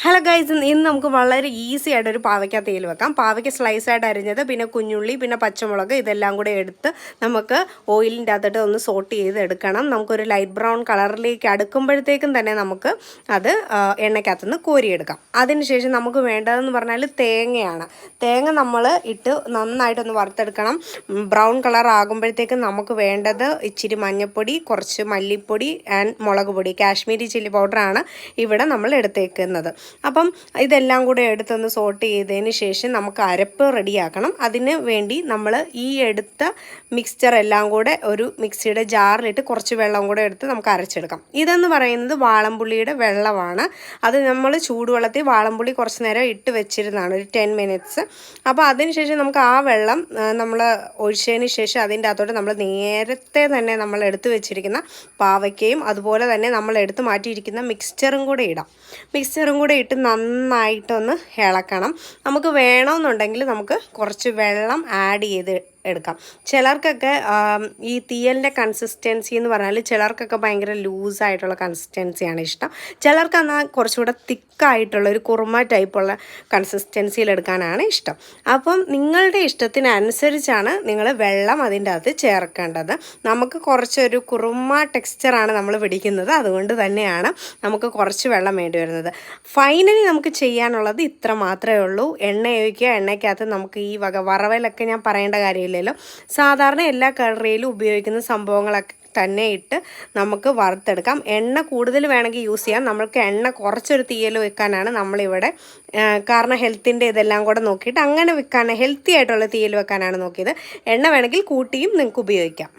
Hello guys, ഇന്ന് നമുക്ക് വളരെ ഈസി ആയിട്ട് ഒരു പാവയ്ക്ക തേയിൽ വെക്കാം. പാവയ്ക്ക സ്ലൈസായിട്ട് അരിഞ്ഞത്, പിന്നെ കുഞ്ഞുള്ളി, പിന്നെ പച്ചമുളക്, ഇതെല്ലാം കൂടെ എടുത്ത് നമുക്ക് ഓയിലിൻ്റെ അകത്തിട്ട് ഒന്ന് സോട്ട് ചെയ്ത് എടുക്കണം. നമുക്കൊരു ലൈറ്റ് ബ്രൗൺ കളറിലേക്ക് അടുക്കുമ്പോഴത്തേക്കും തന്നെ നമുക്ക് അത് എണ്ണയ്ക്കകത്തുനിന്ന് കോരിയെടുക്കാം. അതിനുശേഷം നമുക്ക് വേണ്ടതെന്ന് പറഞ്ഞാൽ തേങ്ങയാണ്. തേങ്ങ നമ്മൾ ഇട്ട് നന്നായിട്ടൊന്ന് വറുത്തെടുക്കണം. ബ്രൗൺ കളർ ആകുമ്പോഴത്തേക്കും നമുക്ക് വേണ്ടത് ഇച്ചിരി മഞ്ഞൾപ്പൊടി, കുറച്ച് മല്ലിപ്പൊടി ആൻഡ് മുളക് പൊടി, കാശ്മീരി ചില്ലി പൗഡറാണ് ഇവിടെ നമ്മൾ എടുത്തേക്കുന്നത്. അപ്പം ഇതെല്ലാം കൂടെ എടുത്തൊന്ന് സോട്ട് ചെയ്തതിന് ശേഷം നമുക്ക് അരപ്പ് റെഡിയാക്കണം. അതിന് വേണ്ടി നമ്മൾ ഈ എടുത്ത മിക്സ്ചർ എല്ലാം കൂടെ ഒരു മിക്സിയുടെ ജാറിലിട്ട് കുറച്ച് വെള്ളം കൂടെ എടുത്ത് നമുക്ക് അരച്ചെടുക്കാം. ഇതെന്ന് പറയുന്നത് വാളംപുള്ളിയുടെ വെള്ളമാണ്. അത് നമ്മൾ ചൂടുവെള്ളത്തിൽ വാളംപുള്ളി കുറച്ച് നേരം ഇട്ട് വെച്ചിരുന്നതാണ്, ഒരു 10 മിനിറ്റ്സ്. അപ്പോൾ അതിനുശേഷം നമുക്ക് ആ വെള്ളം നമ്മൾ ഒഴിച്ചതിന് ശേഷം അതിൻ്റെ അകത്തോട്ട് നമ്മൾ നേരത്തെ തന്നെ നമ്മൾ എടുത്ത് വെച്ചിരിക്കുന്ന പാവയ്ക്കയും അതുപോലെ തന്നെ നമ്മൾ എടുത്ത് മാറ്റിയിരിക്കുന്ന മിക്സ്ചറും കൂടെ ഇടാം. മിക്സ്ചറും കൂടെ ഇട്ട് നന്നായിട്ടൊന്ന് ഇളക്കണം. നമുക്ക് വേണമെന്നുണ്ടെങ്കിൽ നമുക്ക് കുറച്ച് വെള്ളം ആഡ് ചെയ്ത് എടുക്കാം. ചിലർക്കൊക്കെ ഈ തീയലിൻ്റെ കൺസിസ്റ്റൻസി എന്ന് പറഞ്ഞാൽ ചിലർക്കൊക്കെ ഭയങ്കര ലൂസായിട്ടുള്ള കൺസിസ്റ്റൻസിയാണ് ഇഷ്ടം. ചിലർക്ക് എന്നാൽ കുറച്ചുകൂടെ തിക്കായിട്ടുള്ള ഒരു കുറുമ ടൈപ്പുള്ള കൺസിസ്റ്റൻസിയിൽ എടുക്കാനാണ് ഇഷ്ടം. അപ്പം നിങ്ങളുടെ ഇഷ്ടത്തിനനുസരിച്ചാണ് നിങ്ങൾ വെള്ളം അതിൻ്റെ അകത്ത് ചേർക്കേണ്ടത്. നമുക്ക് കുറച്ചൊരു കുറുമ ടെക്സ്ചറാണ് നമ്മൾ പിടിക്കുന്നത്, അതുകൊണ്ട് തന്നെയാണ് നമുക്ക് കുറച്ച് വെള്ളം വേണ്ടി വരുന്നത്. ഫൈനലി നമുക്ക് ചെയ്യാനുള്ളത് ഇത്ര മാത്രമേ ഉള്ളൂ. എണ്ണ ഒഴിക്കുക. എണ്ണയ്ക്കകത്ത് നമുക്ക് ഈ വക വറവലൊക്കെ ഞാൻ പറയേണ്ട കാര്യമില്ല. സാധാരണ എല്ലാ കറിയിലും ഉപയോഗിക്കുന്ന സംഭവങ്ങളൊക്കെ തന്നെ ഇട്ട് നമുക്ക് വറുത്തെടുക്കാം. എണ്ണ കൂടുതൽ വേണമെങ്കിൽ യൂസ് ചെയ്യാം. നമ്മൾക്ക് എണ്ണ കുറച്ചൊരു തീയൽ വെക്കാനാണ് നമ്മളിവിടെ, കാരണം ഹെൽത്തിൻ്റെ ഇതെല്ലാം കൂടെ നോക്കിയിട്ട് അങ്ങനെ വെക്കാൻ, ഹെൽത്തി ആയിട്ടുള്ള തീയൽ വെക്കാനാണ് നോക്കിയത്. എണ്ണ വേണമെങ്കിൽ കൂട്ടിയും നിങ്ങൾക്ക് ഉപയോഗിക്കാം.